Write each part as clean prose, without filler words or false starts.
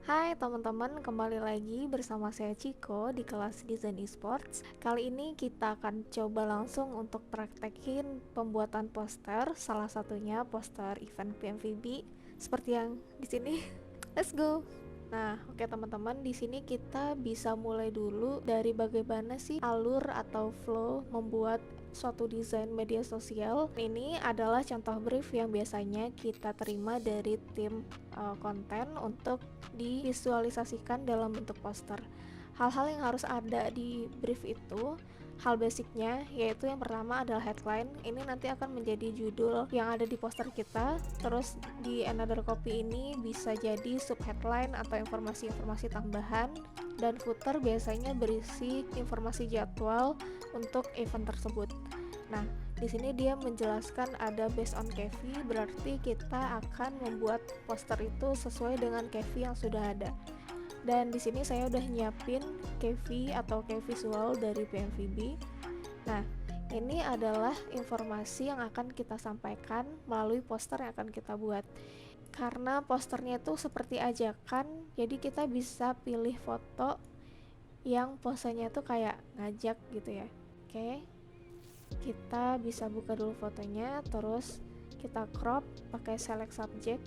Hai teman-teman, kembali lagi bersama saya Ciko di kelas Desain Esports. Kali ini kita akan coba langsung untuk praktekin pembuatan poster, salah satunya poster event PMVB seperti yang di sini. Let's go. Nah, oke teman-teman, di sini kita bisa mulai dulu dari bagaimana sih alur atau flow membuat suatu desain media sosial. Ini adalah contoh brief yang biasanya kita terima dari tim konten untuk divisualisasikan dalam bentuk poster. Hal-hal yang harus ada di brief itu, hal basicnya yaitu yang pertama adalah headline. Ini nanti akan menjadi judul yang ada di poster kita. Terus di another copy ini bisa jadi sub headline atau informasi-informasi tambahan, dan footer biasanya berisi informasi jadwal untuk event tersebut. Nah, di sini dia menjelaskan ada based on KV, berarti kita akan membuat poster itu sesuai dengan KV yang sudah ada. Dan di sini saya udah nyiapin KV atau key visual dari PMVB. Nah, ini adalah informasi yang akan kita sampaikan melalui poster yang akan kita buat. Karena posternya itu seperti ajakan, jadi kita bisa pilih foto yang posenya tuh kayak ngajak gitu ya. Oke, kita bisa buka dulu fotonya, terus kita crop pakai select subject.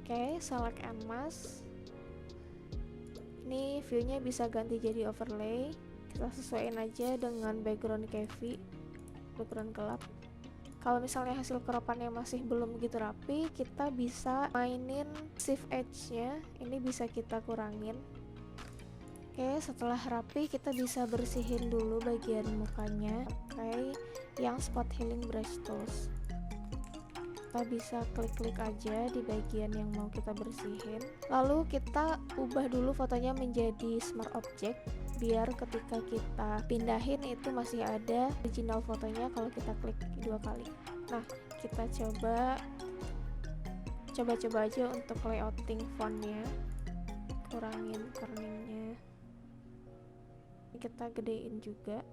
Oke, select and mask. Ini viewnya bisa ganti jadi overlay, kita sesuaiin aja dengan background KV, background gelap. Kalau misalnya hasil keropannya masih belum begitu rapi, kita bisa mainin shift edge nya, ini bisa kita kurangin. Oke, setelah rapi kita bisa bersihin dulu bagian mukanya pakai yang spot healing brush tools. Kita bisa klik-klik aja di bagian yang mau kita bersihin, lalu kita ubah dulu fotonya menjadi smart object biar ketika kita pindahin itu masih ada original fotonya kalau kita klik 2 kali. Nah, kita coba aja untuk layouting fontnya, kurangin kerningnya, kita gedein juga,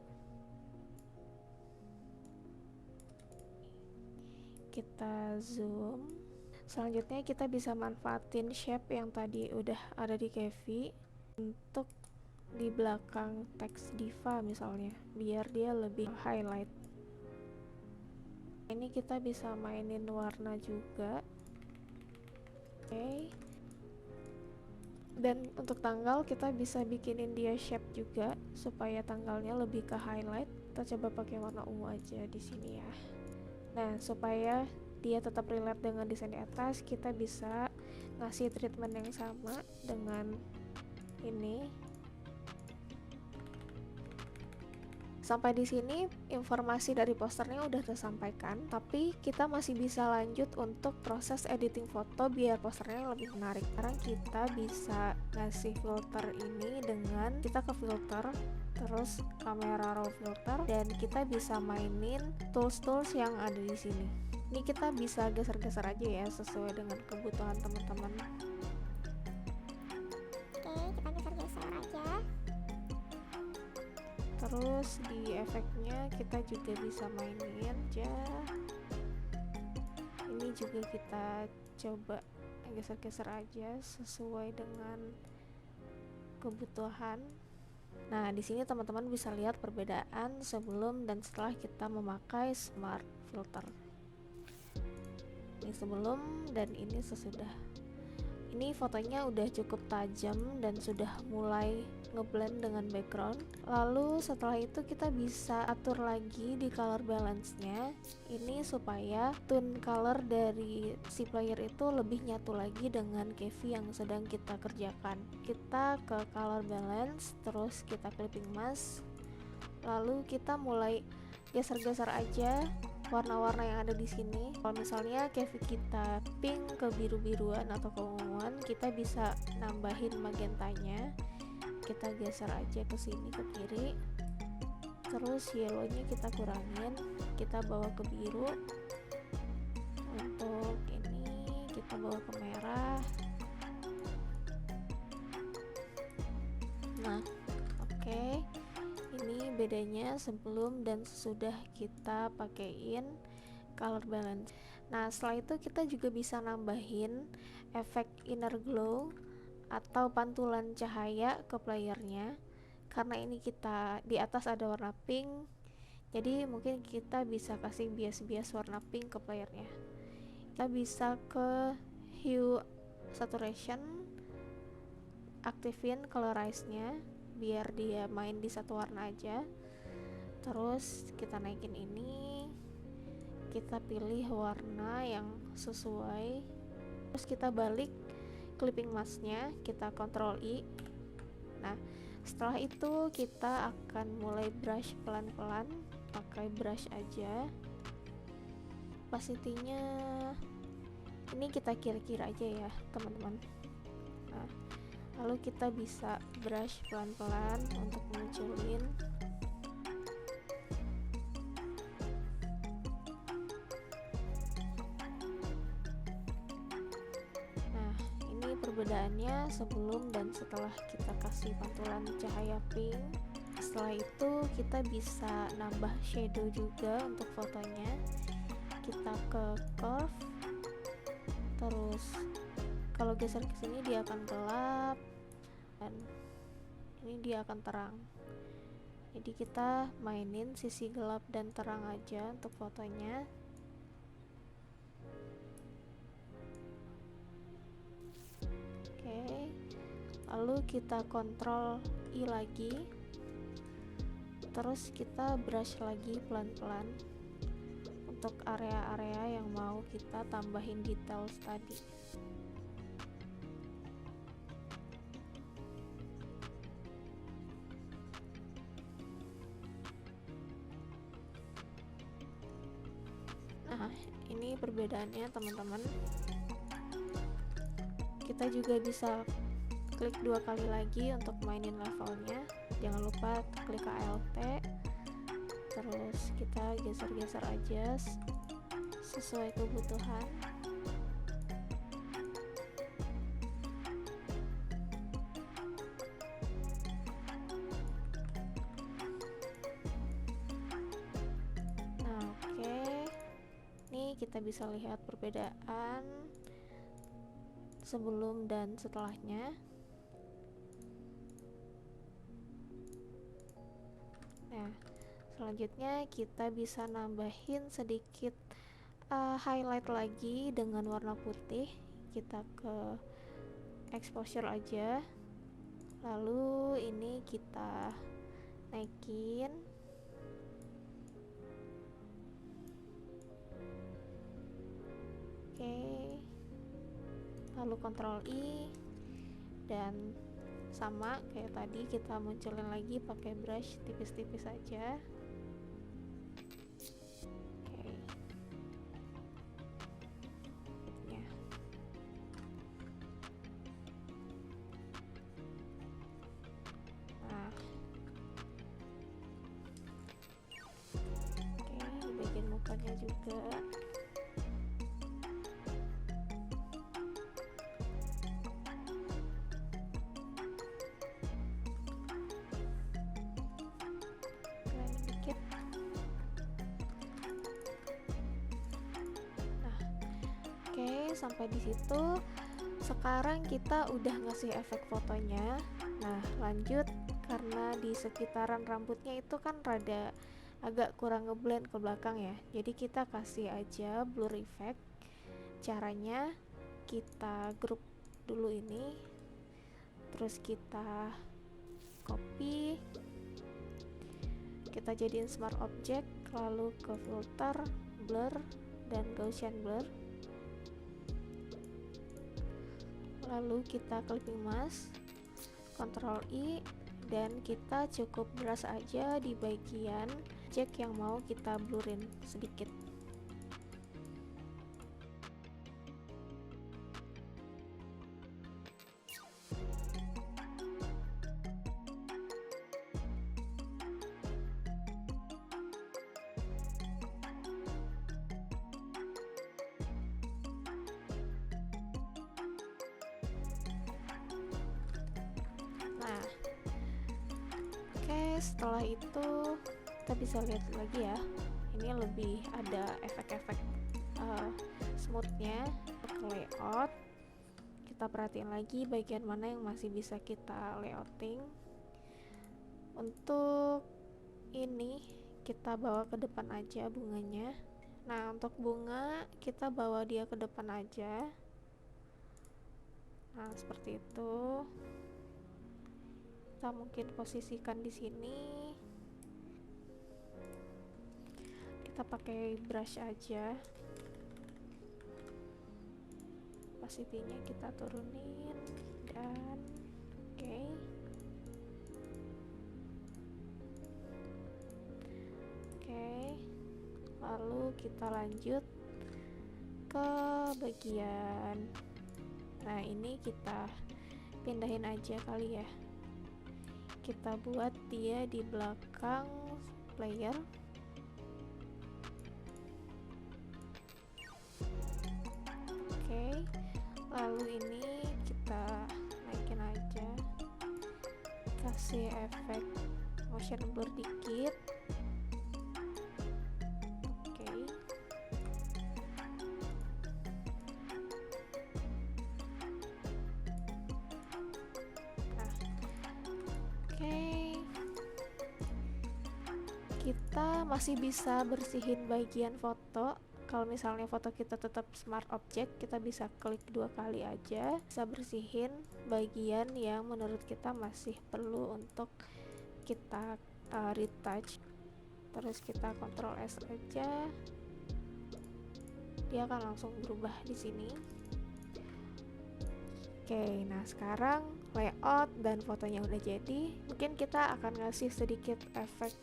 kita zoom. Selanjutnya kita bisa manfaatin shape yang tadi udah ada di KV untuk di belakang teks diva misalnya, biar dia lebih highlight. Ini kita bisa mainin warna juga. Oke. Dan untuk tanggal kita bisa bikinin dia shape juga supaya tanggalnya lebih ke highlight. Kita coba pakai warna ungu aja di sini ya. Nah, supaya dia tetap relate dengan desain di atas, kita bisa ngasih treatment yang sama dengan ini. Sampai di sini informasi dari posternya udah tersampaikan, tapi kita masih bisa lanjut untuk proses editing foto biar posternya lebih menarik. Sekarang kita bisa ngasih filter ini dengan kita ke filter, terus kamera raw filter, dan kita bisa mainin tools-tools yang ada di sini. Ini kita bisa geser-geser aja ya sesuai dengan kebutuhan teman-teman. Oke, kita geser-geser aja. Terus di efeknya kita juga bisa mainin aja. Ini juga kita coba geser-geser aja sesuai dengan kebutuhan. Nah, di sini teman-teman bisa lihat perbedaan sebelum dan setelah kita memakai smart filter. Ini sebelum dan ini sesudah. Ini fotonya udah cukup tajam dan sudah mulai ngeblend dengan background. Lalu setelah itu kita bisa atur lagi di color balance-nya. Ini supaya tone color dari si player itu lebih nyatu lagi dengan KV yang sedang kita kerjakan. Kita ke color balance, terus kita clipping mask. Lalu kita mulai geser-geser aja warna-warna yang ada di sini. Kalau misalnya KV kita pink ke biru-biruan atau ke unguan, kita bisa nambahin magentanya. Kita geser aja ke sini ke kiri. Terus yellownya kita kurangin, kita bawa ke biru. Untuk ini kita bawa ke merah. Nah, oke. Ini bedanya sebelum dan sesudah kita pakein color balance. Nah, setelah itu kita juga bisa nambahin efek inner glow atau pantulan cahaya ke playernya. Karena ini kita di atas ada warna pink, jadi mungkin kita bisa kasih bias-bias warna pink ke playernya. Kita bisa ke hue saturation, aktifin colorize nya biar dia main di satu warna aja. Terus kita naikin ini, kita pilih warna yang sesuai, terus kita balik clipping masknya, kita Ctrl I. Nah, setelah itu kita akan mulai brush pelan-pelan, pakai brush aja. Opacity-nya ini kita kira-kira aja ya teman-teman. Nah, lalu kita bisa brush pelan-pelan untuk munculin. Nah, ini perbedaannya sebelum dan setelah kita kasih pantulan cahaya pink. Setelah itu kita bisa nambah shadow juga untuk fotonya. Kita ke curve, terus kalau geser ke sini dia akan gelap dan ini dia akan terang. Jadi kita mainin sisi gelap dan terang aja untuk fotonya. Oke, lalu kita Ctrl I lagi, terus kita brush lagi pelan-pelan untuk area-area yang mau kita tambahin detail tadi. Nah, ini perbedaannya teman-teman. Kita juga bisa klik 2 kali lagi untuk mainin levelnya. Jangan lupa klik ALT, terus kita geser-geser aja sesuai kebutuhan. Nah, oke. Nih kita bisa lihat perbedaan sebelum dan setelahnya. Nah, selanjutnya kita bisa nambahin sedikit highlight lagi dengan warna putih. Kita ke exposure aja, lalu ini kita naikin. Oke, lalu Ctrl I, dan sama kayak tadi kita munculin lagi pakai brush tipis-tipis aja. Oke, ya. Nah, oke, di bagian mukanya juga. Oke, sampai di situ. Sekarang kita udah ngasih efek fotonya. Nah, lanjut, karena di sekitaran rambutnya itu kan rada agak kurang ngeblend ke belakang ya. Jadi kita kasih aja blur effect. Caranya kita group dulu ini, terus kita copy, kita jadiin smart object, lalu ke filter, blur, dan Gaussian blur. Lalu kita clipping mask, Ctrl I, dan kita cukup brush aja di bagian objek yang mau kita blurin sedikit. Nah, oke, setelah itu kita bisa lihat lagi ya, ini lebih ada efek-efek smoothnya. Untuk layout kita kita perhatiin lagi bagian mana yang masih bisa kita layouting. Untuk ini kita bawa ke depan aja bunganya. Nah, untuk bunga kita bawa dia ke depan aja. Nah, seperti itu. Kita mungkin posisikan di sini. Kita pakai brush aja. Opacity-nya kita turunin dan oke. Lalu kita lanjut ke bagian, nah ini kita pindahin aja kali ya, kita buat dia di belakang player. Oke, lalu ini kita naikin aja, kasih efek motion blur dikit. Kita masih bisa bersihin bagian foto. Kalau misalnya foto kita tetap smart object, kita bisa klik 2 kali aja, bisa bersihin bagian yang menurut kita masih perlu untuk kita retouch. Terus kita Ctrl S aja, dia akan langsung berubah di sini. Oke, nah sekarang layout dan fotonya udah jadi. Mungkin kita akan ngasih sedikit efek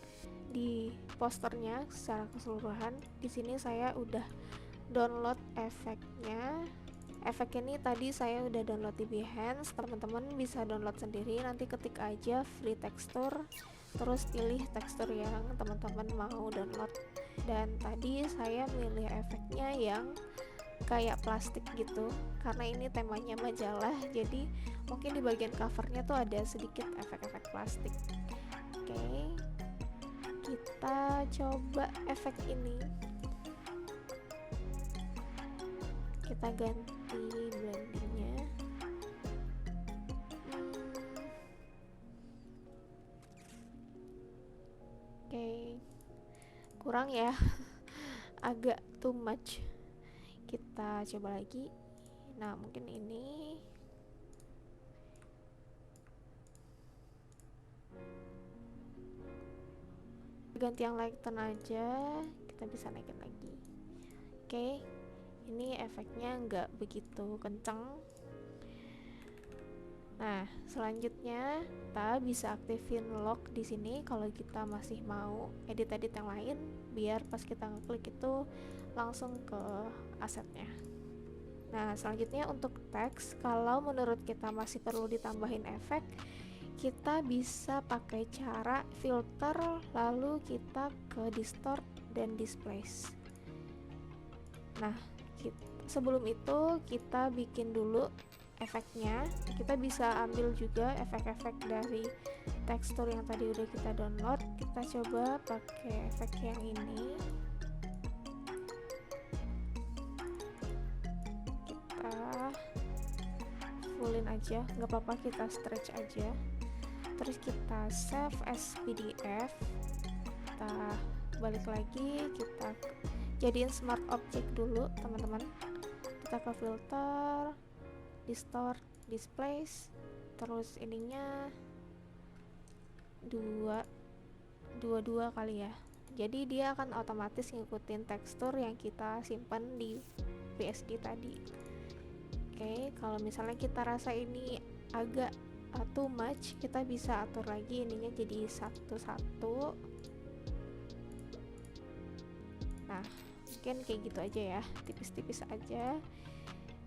di posternya secara keseluruhan. Di sini saya udah download efeknya. Efek ini tadi saya udah download di Behance. Teman-teman bisa download sendiri. Nanti ketik aja free texture, terus pilih tekstur yang teman-teman mau download. Dan tadi saya milih efeknya yang kayak plastik gitu, karena ini temanya majalah, jadi mungkin di bagian covernya tuh ada sedikit efek-efek plastik. Oke, kita coba efek ini, kita ganti blendingnya. Oke, kurang ya, agak too much. Kita coba lagi. Nah, mungkin ini. Ganti yang lighten aja, kita bisa naikin lagi. Oke, ini efeknya nggak begitu kenceng. Nah, selanjutnya kita bisa aktifin lock di sini kalau kita masih mau edit-edit yang lain, biar pas kita ngeklik itu langsung ke asetnya. Nah, selanjutnya untuk teks, kalau menurut kita masih perlu ditambahin efek, kita bisa pakai cara filter, lalu kita ke distort dan displace. Nah, sebelum itu kita bikin dulu efeknya. Kita bisa ambil juga efek-efek dari tekstur yang tadi udah kita download. Kita coba pakai efek yang ini. Fullin aja, nggak apa-apa, kita stretch aja. Terus kita save as PDF, kita balik lagi, kita jadiin smart object dulu teman-teman. Kita ke filter, distort, displace, terus ininya 22 kali ya, jadi dia akan otomatis ngikutin tekstur yang kita simpan di PSD tadi. Oke, kalau misalnya kita rasa ini agak too much, kita bisa atur lagi ininya jadi satu-satu. Nah, mungkin kayak gitu aja ya, tipis-tipis aja.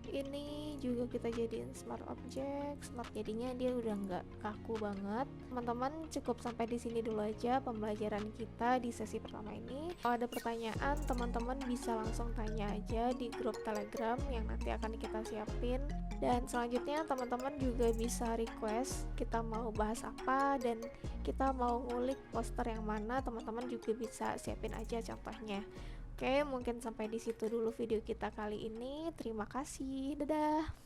Ini juga kita jadiin smart object, smart, jadinya dia udah nggak kaku banget. Teman-teman, cukup sampai di sini dulu aja pembelajaran kita di sesi pertama ini. Kalau ada pertanyaan, teman-teman bisa langsung tanya aja di grup Telegram yang nanti akan kita siapin. Dan selanjutnya teman-teman juga bisa request kita mau bahas apa dan kita mau ngulik poster yang mana, teman-teman juga bisa siapin aja contohnya. Oke, mungkin sampai di situ dulu video kita kali ini. Terima kasih. Dadah.